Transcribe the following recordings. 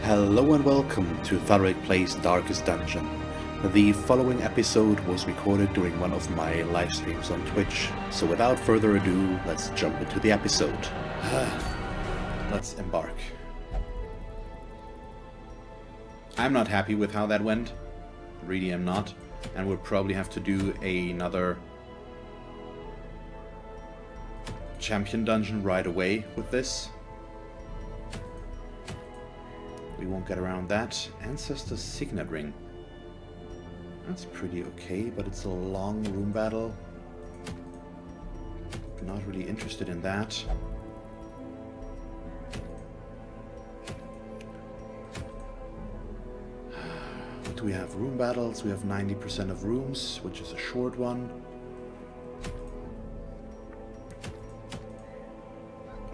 Hello and welcome to Thalric Plays Darkest Dungeon. The following episode was recorded during one of my live streams on Twitch, so without further ado, let's jump into the episode. Let's embark. I'm not happy with how that went. Really am not. And we'll probably have to do another champion dungeon right away with this. We won't get around that. Ancestor's Signet Ring. That's pretty okay, but it's a long room battle. Not really interested in that. What do we have? Room battles. We have 90% of rooms, which is a short one.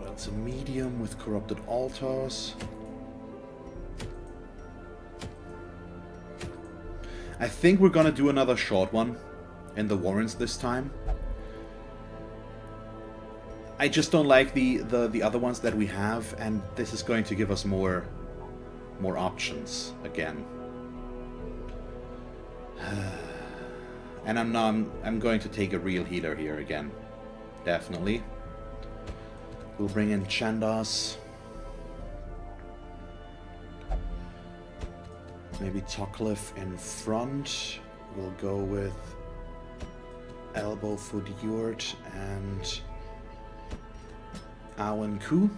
That's a medium with corrupted altars. I think we're gonna do another short one in the Warrens this time. I just don't like the other ones that we have, and this is going to give us more options again. And I'm going to take a real healer here again, definitely. We'll bring in Chandas. Maybe Tocliffe in front. We'll go with Elbowfoot Yurt and Awen Ku.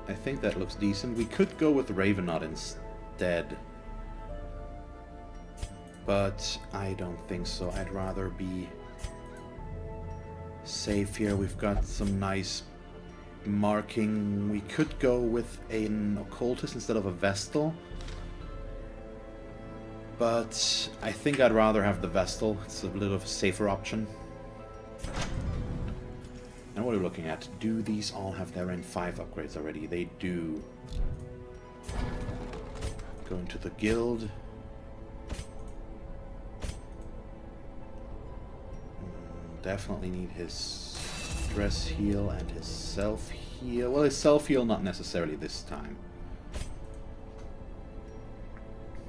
I think that looks decent. We could go with Ravenot instead, but I don't think so. I'd rather be safe here. We've got some nice marking. We could go with an occultist instead of a Vestal, but I think I'd rather have the Vestal. It's a little of a safer option. And what are we looking at? Do these all have their N5 upgrades already? They do. Go into the guild. Definitely need his stress heal and his self heal. Well, his self heal not necessarily this time.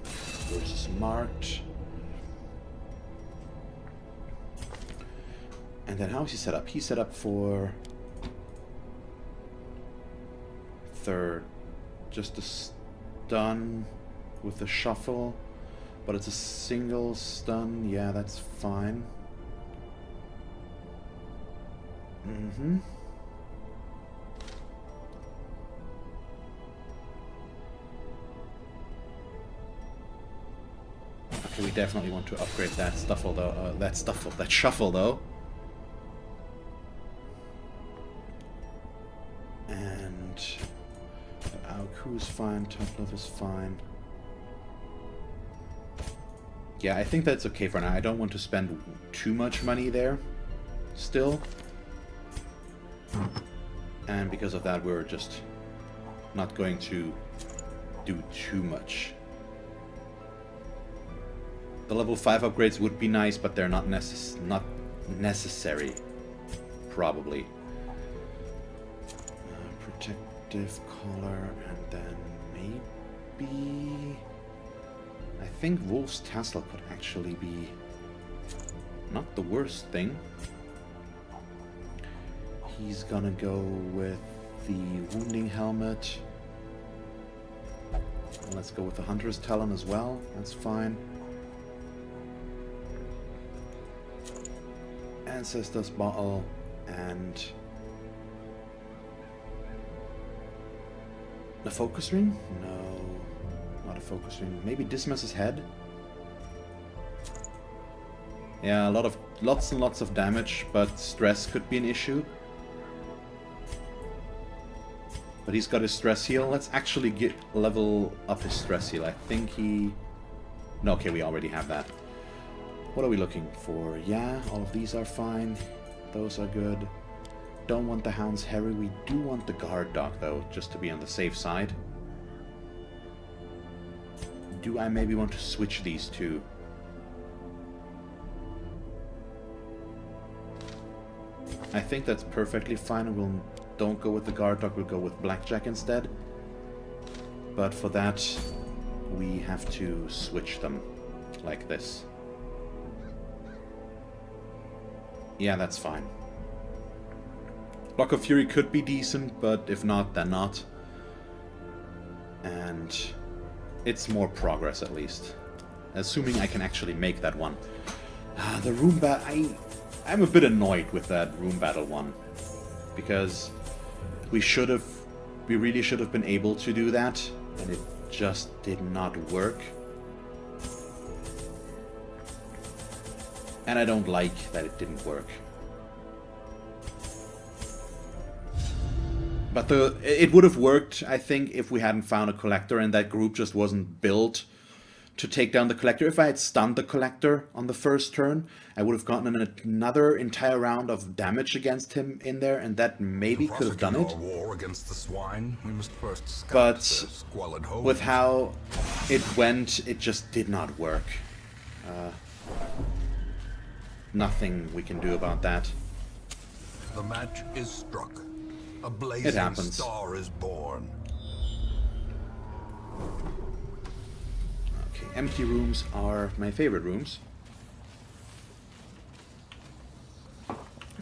Versus marked. And then how is he set up? He's set up for third. Just a stun with the shuffle. But it's a single stun. Yeah, that's fine. Mm-hmm. Okay, we definitely want to upgrade that stuffle though. That shuffle though. And Aoku is fine. Tocliffe is fine. Yeah, I think that's okay for now. I don't want to spend too much money there. Still. And because of that, we're just not going to do too much. The level 5 upgrades would be nice, but they're not necessary, probably. Protective collar, and then maybe... I think Wolf's Tassel could actually be not the worst thing. He's gonna go with the Wounding Helmet. And let's go with the Hunter's Talon as well. That's fine. Ancestor's Bottle and the Focus Ring? No, not a Focus Ring. Maybe Dismas's Head? Yeah, lots and lots of damage, but stress could be an issue. But he's got his stress heal. Let's actually level up his stress heal. I think he... No, okay, we already have that. What are we looking for? Yeah, all of these are fine. Those are good. Don't want the Hound's Harry. We do want the Guard Dog, though, just to be on the safe side. Do I maybe want to switch these two? I think that's perfectly fine. We'll don't go with the guard dog, we'll go with blackjack instead. But for that, we have to switch them like this. Yeah, that's fine. Block of Fury could be decent, but if not, then not. And it's more progress, at least. Assuming I can actually make that one. The room battle... I'm a bit annoyed with that room battle one. Because we really should have been able to do that, and it just did not work. And I don't like that it didn't work. But it would have worked, I think, if we hadn't found a collector and that group just wasn't built to take down the collector. If I had stunned the collector on the first turn, I would have gotten another entire round of damage against him in there, and that maybe could have done it. War against the swine, we must first but with how it went, it just did not work. Nothing we can do about that. The match is struck. A It blazing happens. star is born. Okay, empty rooms are my favorite rooms.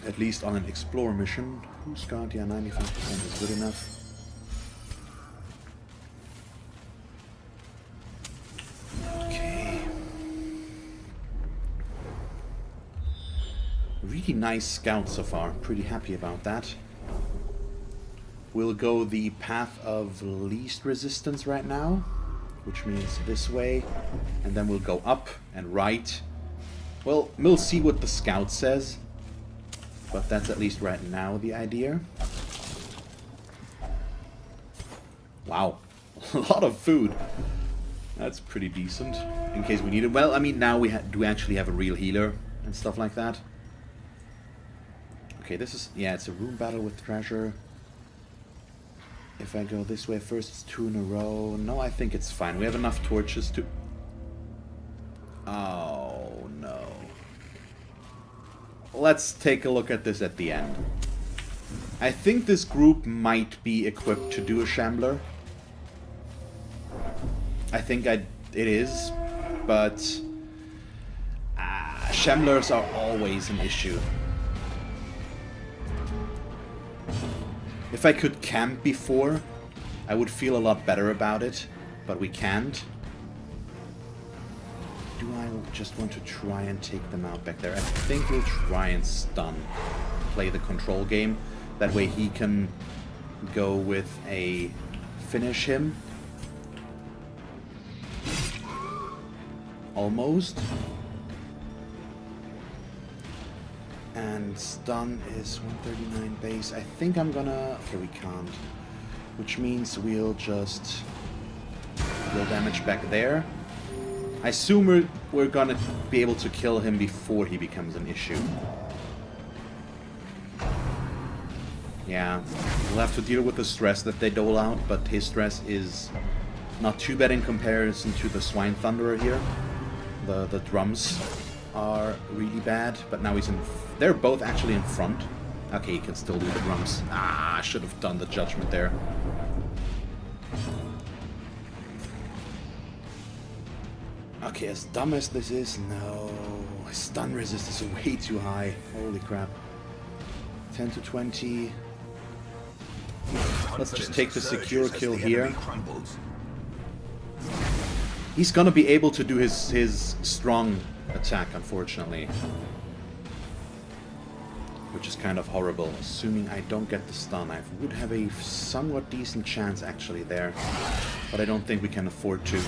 At least on an explore mission. Who's got? Yeah, 95% is good enough. Okay. Really nice scout so far. Pretty happy about that. We'll go the path of least resistance right now, which means this way, and then we'll go up and right. Well, we'll see what the scout says, but that's at least right now the idea. Wow, a lot of food. That's pretty decent, in case we need it. Well, I mean, now we do actually have a real healer and stuff like that. Okay, this is, yeah, it's a room battle with treasure. If I go this way first, it's 2 in a row. No, I think it's fine. We have enough torches to... Oh, no. Let's take a look at this at the end. I think this group might be equipped to do a Shambler. I think it is, but... Shamblers are always an issue. If I could camp before, I would feel a lot better about it, but we can't. Do I just want to try and take them out back there? I think we'll try and stun, play the control game. That way he can go with a finish him. Almost. And stun is 139 base. I think I'm gonna... Okay, we can't. Which means we'll just deal damage back there. I assume we're gonna be able to kill him before he becomes an issue. Yeah, we'll have to deal with the stress that they dole out, but his stress is not too bad in comparison to the Swine Thunderer here. The drums are really bad, but now he's in... They're both actually in front. Okay, he can still do the drums. Ah, I should have done the judgment there. Okay, as dumb as this is, no. Stun resist is way too high. Holy crap. 10 to 20. Let's just take the secure kill here. He's gonna be able to do his strong attack, unfortunately. Which is kind of horrible. Assuming I don't get the stun, I would have a somewhat decent chance actually there. But I don't think we can afford to.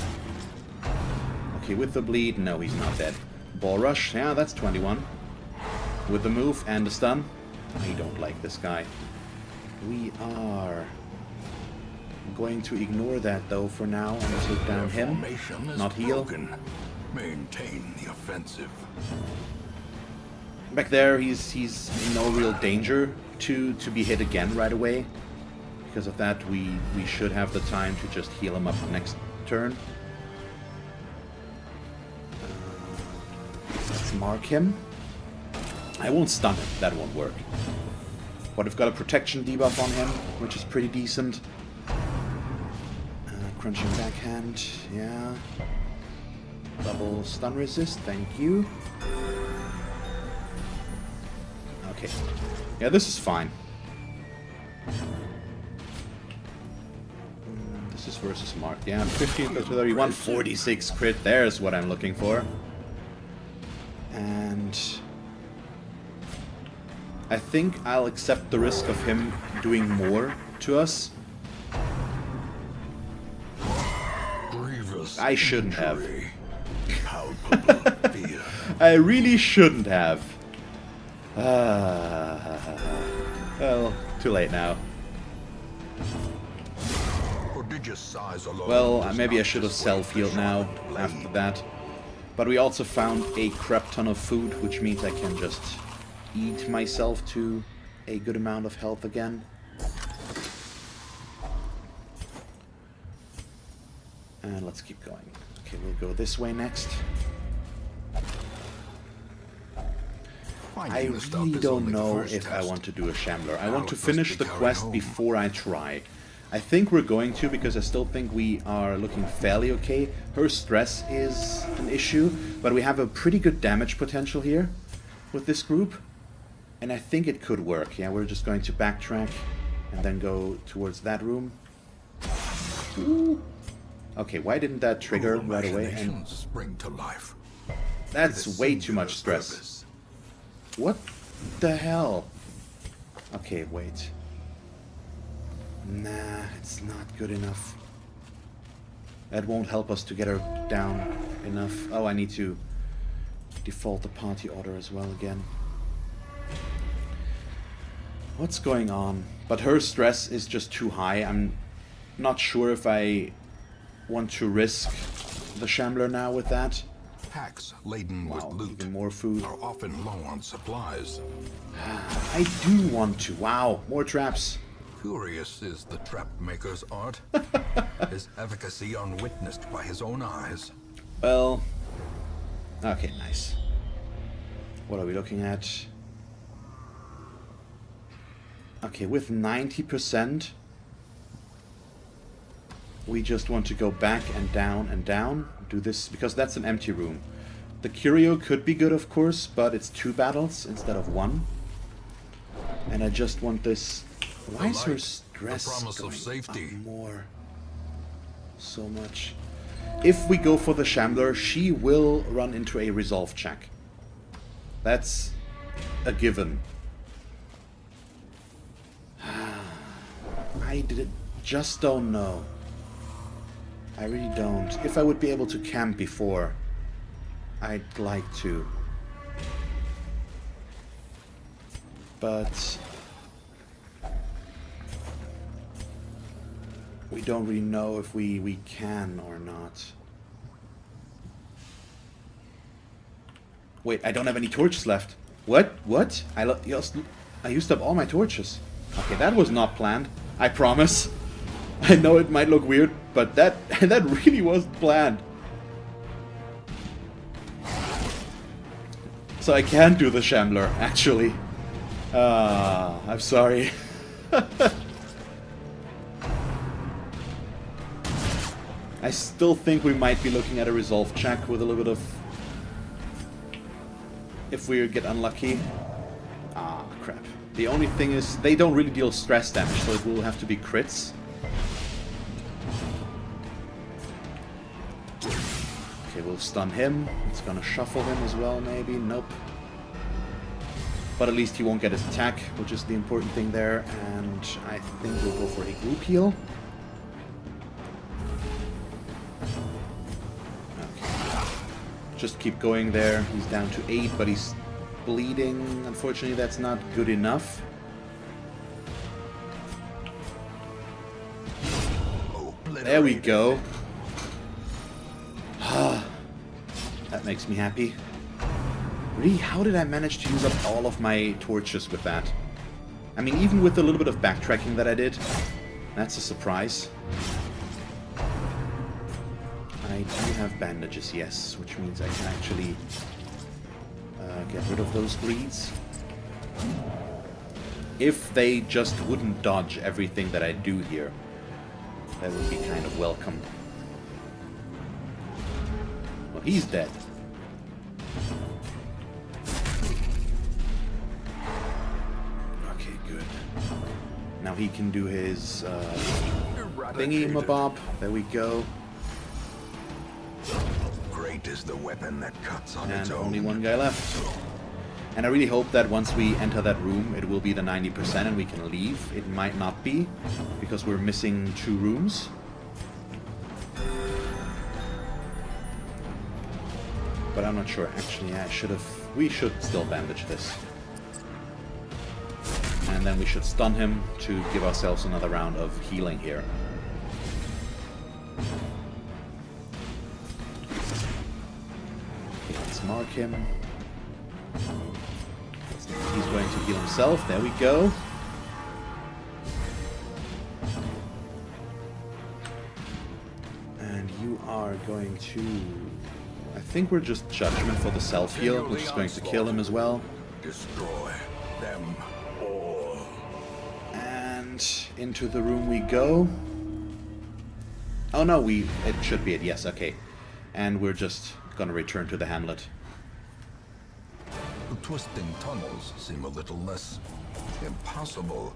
Okay, with the bleed, no, he's not dead. Ball rush, yeah, that's 21. With the move and the stun, I don't like this guy. We are going to ignore that though for now and take down him, not heal. Maintain the offensive. Back there, he's in no real danger to be hit again right away. Because of that, we should have the time to just heal him up next turn. Let's mark him. I won't stun him, that won't work. But we've got a protection debuff on him, which is pretty decent. Crunching backhand, yeah. Double stun resist, thank you. Okay. Yeah, this is fine. This is versus Mark. Yeah, 15 plus 31, 46 crit. There's what I'm looking for. And I think I'll accept the risk of him doing more to us. I shouldn't have. I really shouldn't have. Well, too late now. Well, maybe I should have self-healed now after that. But we also found a crap ton of food, which means I can just eat myself to a good amount of health again. And let's keep going. Okay, we'll go this way next. I really don't know if I want to do a Shambler. I want to finish the quest before I try. I think we're going to, because I still think we are looking fairly okay. Her stress is an issue, but we have a pretty good damage potential here with this group. And I think it could work. Yeah, we're just going to backtrack and then go towards that room. Ooh. Okay, why didn't that trigger right away? And spring to life. That's way too much stress. What the hell? Okay, wait. Nah, it's not good enough. That won't help us to get her down enough. Oh, I need to default the party order as well again. What's going on? But her stress is just too high. I'm not sure if I want to risk the Shambler now with that. Packs laden with loot even more food. are often low on supplies. I do want to. Wow, more traps. Curious is the trap maker's art. His efficacy unwitnessed by his own eyes. Well, okay, nice. What are we looking at? Okay, with 90%, we just want to go back and down, do this, because that's an empty room. The Curio could be good, of course, but it's 2 battles instead of 1. And I just want this. Why is her stress going up more? So much. If we go for the Shambler, she will run into a resolve check. That's a given. I just don't know. I really don't. If I would be able to camp before, I'd like to. But we don't really know if we can or not. Wait, I don't have any torches left. What? What? I used up all my torches. Okay, that was not planned. I promise. I know it might look weird, but that really wasn't planned. So I can't do the Shambler, actually. I'm sorry. I still think we might be looking at a resolve check with a little bit of... if we get unlucky. Ah, crap. The only thing is, they don't really deal stress damage, so it will have to be crits. Okay, we'll stun him. It's gonna shuffle him as well, maybe. Nope. But at least he won't get his attack, which is the important thing there. And I think we'll go for a group heal. Okay. Just keep going there. He's down to 8, but he's bleeding. Unfortunately, that's not good enough. There we go. That makes me happy. Really, how did I manage to use up all of my torches with that? I mean, even with the little bit of backtracking that I did, that's a surprise. I do have bandages, yes, which means I can actually get rid of those bleeds. If they just wouldn't dodge everything that I do here, that would be kind of welcome. Well, he's dead. Okay, good. Now he can do his thingy-mabob. There we go. Great is the weapon that cuts on its And own. only one guy left. And I really hope that once we enter that room, it will be the 90% and we can leave. It might not be, because we're missing 2 rooms. But I'm not sure. Actually, we should still bandage this. And then we should stun him to give ourselves another round of healing here. Okay, let's mark him. He's going to heal himself. There we go. And you are going to... I think we're just judgment for the self-heal, which is going to kill him as well. Destroy them all. And into the room we go. Oh no, it should be it. Yes, okay. And we're just gonna return to the hamlet. The twisting tunnels seem a little less impossible.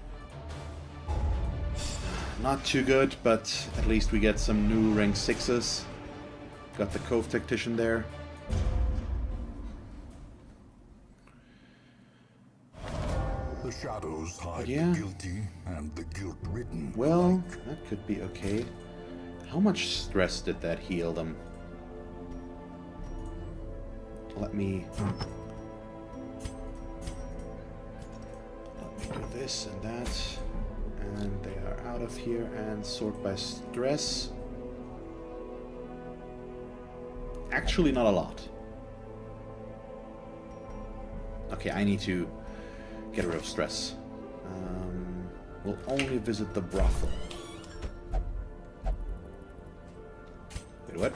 Not too good, but at least we get some new rank 6s. Got the Cove Tactician there. The shadows hide Yeah. the guilty and the guilt-ridden. Well, that could be okay. How much stress did that heal them? Let me do this and that. And they are out of here and sort by stress. Actually, not a lot. Okay, I need to get rid of stress. We'll only visit the brothel. Wait, what?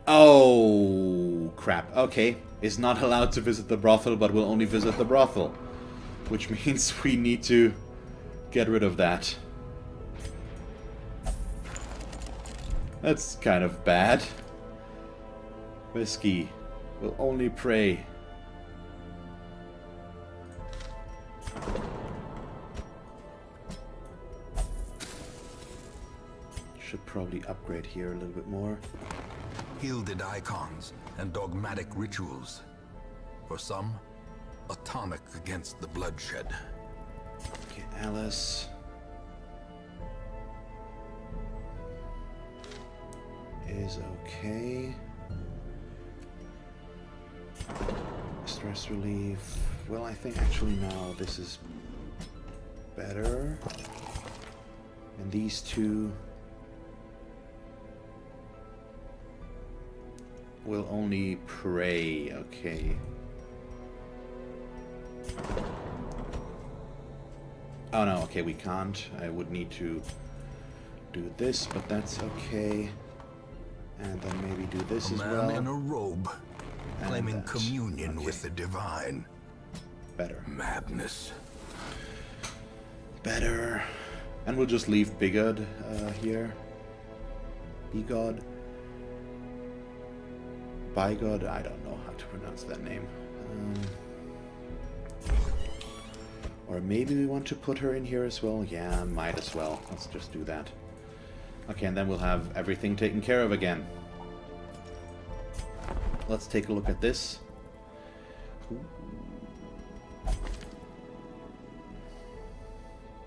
Oh, crap. Okay. Is not allowed to visit the brothel, but will only visit the brothel. Which means we need to get rid of that. That's kind of bad. Whiskey will only pray. Should probably upgrade here a little bit more. Gilded icons and dogmatic rituals. For some, a tonic against the bloodshed. Okay, Alice is okay. Stress relief. Well, I think actually now this is better. And these two will only pray. Okay. Oh no, okay, we can't. I would need to do this, but that's okay. And then maybe do this as well. A man in a robe, And claiming that. communion Okay. with the divine. Better. Madness. Better. And we'll just leave Bigod here. Bigod. Bigod, I don't know how to pronounce that name. Or maybe we want to put her in here as well. Yeah, might as well. Let's just do that. Okay, and then we'll have everything taken care of again. Let's take a look at this.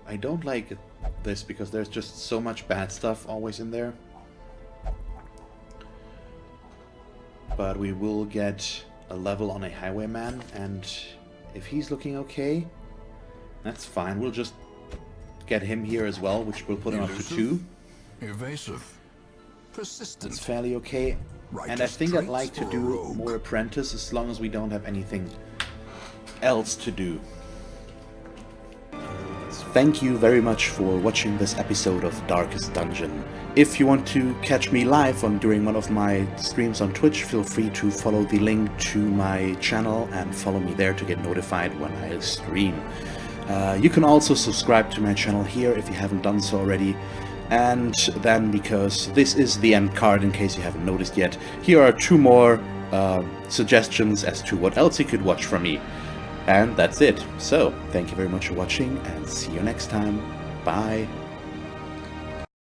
I don't like this because there's just so much bad stuff always in there. But we will get a level on a highwayman, and if he's looking okay, that's fine. We'll just get him here as well, which will put him up to 2. Evasive. Persistent. It's fairly okay. And I Righteous think I'd traits like to for a do rogue. more apprentice as long as we don't have anything else to do. Let's thank you very much for watching this episode of Darkest Dungeon. If you want to catch me live during one of my streams on Twitch, feel free to follow the link to my channel and follow me there to get notified when I stream. You can also subscribe to my channel here if you haven't done so already. And then, because this is the end card in case you haven't noticed yet, here are 2 more suggestions as to what else you could watch from me. And that's it. So, thank you very much for watching and see you next time. Bye.